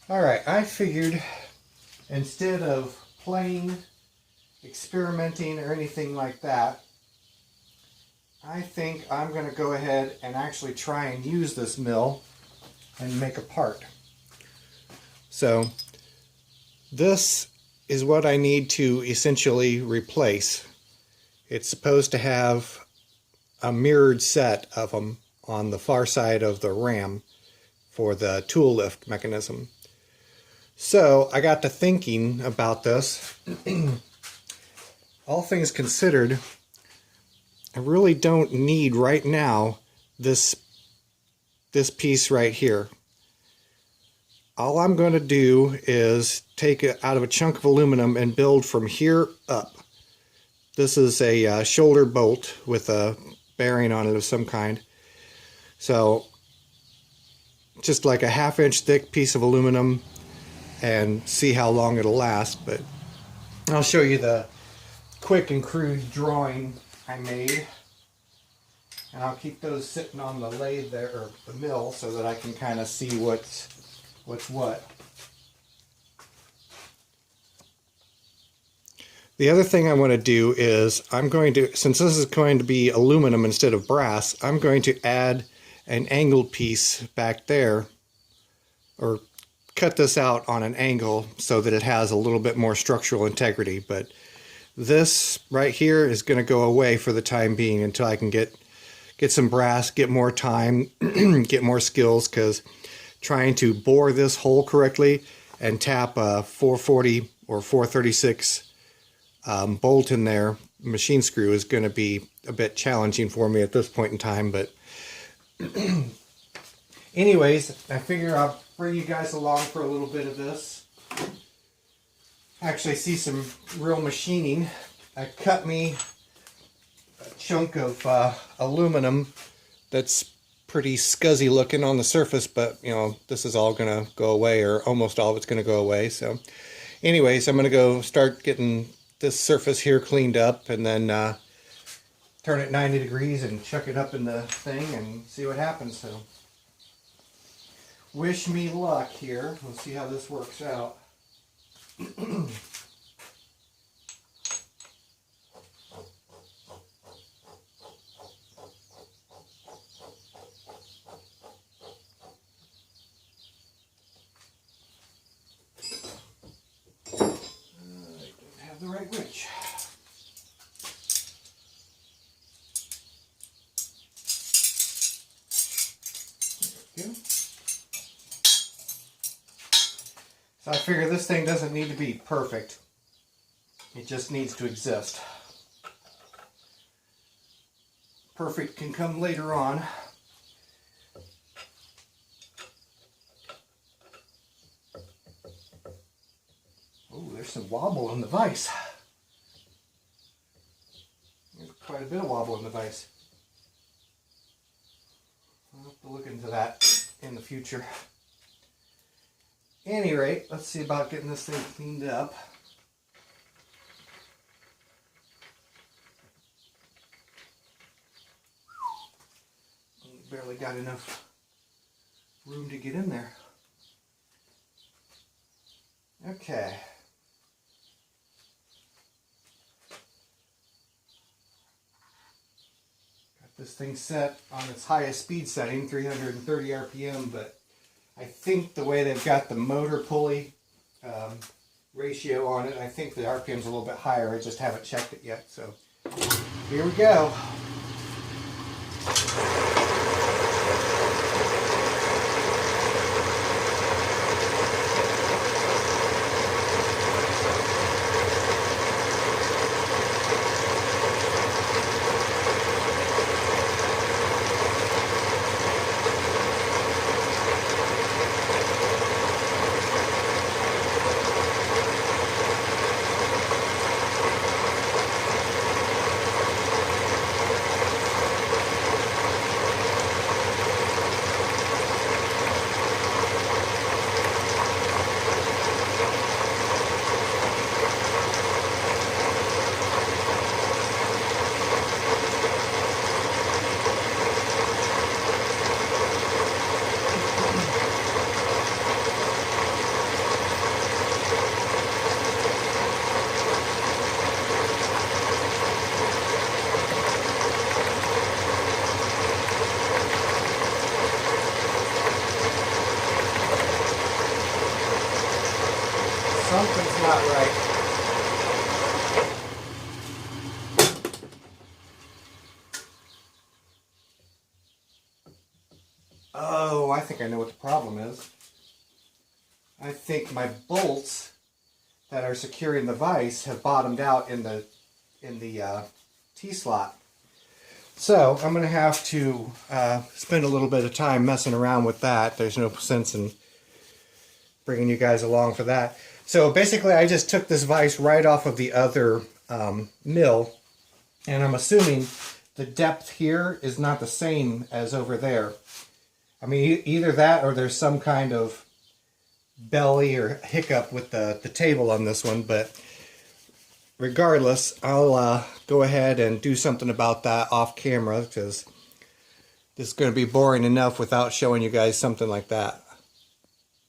Alright, I figured instead of playing, experimenting, or anything like that, I think I'm going to go ahead and actually try and use this mill and make a part. So this is what I need to essentially replace. It's supposed to have a mirrored set of them on the far side of the ram for the tool lift mechanism. So I got to thinking about this. All things considered, I really don't need right now this piece right here. All I'm going to do is take it out of a chunk of aluminum and build from here up. This is a shoulder bolt with a bearing on it of some kind. So just like a 1/2 inch thick piece of aluminum, and see how long it'll last. But I'll show you the quick and crude drawing I made, and I'll keep those sitting on the lathe there, or the mill, so that I can kind of see what's what. The other thing I want to do is I'm going to, since this is going to be aluminum instead of brass, I'm going to add an angled piece back there, or cut this out on an angle so that it has a little bit more structural integrity. But this right here is going to go away for the time being until I can get some brass, get more time, get more skills, because trying to bore this hole correctly and tap a 440 or 436 bolt in there, machine screw, is going to be a bit challenging for me at this point in time. But anyways, I figure I'll bring you guys along for a little bit of this. Actually see some real machining. I cut me a chunk of aluminum that's pretty scuzzy looking on the surface, but you know, this is all gonna go away, or almost all of it's gonna go away. So anyways, I'm gonna go start getting this surface here cleaned up, and then turn it 90 degrees and chuck it up in the thing and see what happens. So wish me luck here. We'll see how this works out. I don't have the right wrench. There we go. So I figure this thing doesn't need to be perfect. It just needs to exist. Perfect can come later on. Oh, there's some wobble in the vise. There's quite a bit of wobble in the vise. I'll have to look into that in the future. At any rate, let's see about getting this thing cleaned up. Barely got enough room to get in there. Okay. Got this thing set on its highest speed setting, 330 RPM, but I think the way they've got the motor pulley ratio on it, I think the RPM's a little bit higher. I just haven't checked it yet. So here we go. That's not right. Oh, I think I know what the problem is. I think my bolts that are securing the vise have bottomed out in the T-slot. So I'm going to have to spend a little bit of time messing around with that. There's no sense in bringing you guys along for that. So basically I just took this vise right off of the other mill, and I'm assuming the depth here is not the same as over there. I mean, either that or there's some kind of belly or hiccup with the table on this one, but regardless, I'll go ahead and do something about that off camera, because this is going to be boring enough without showing you guys something like that.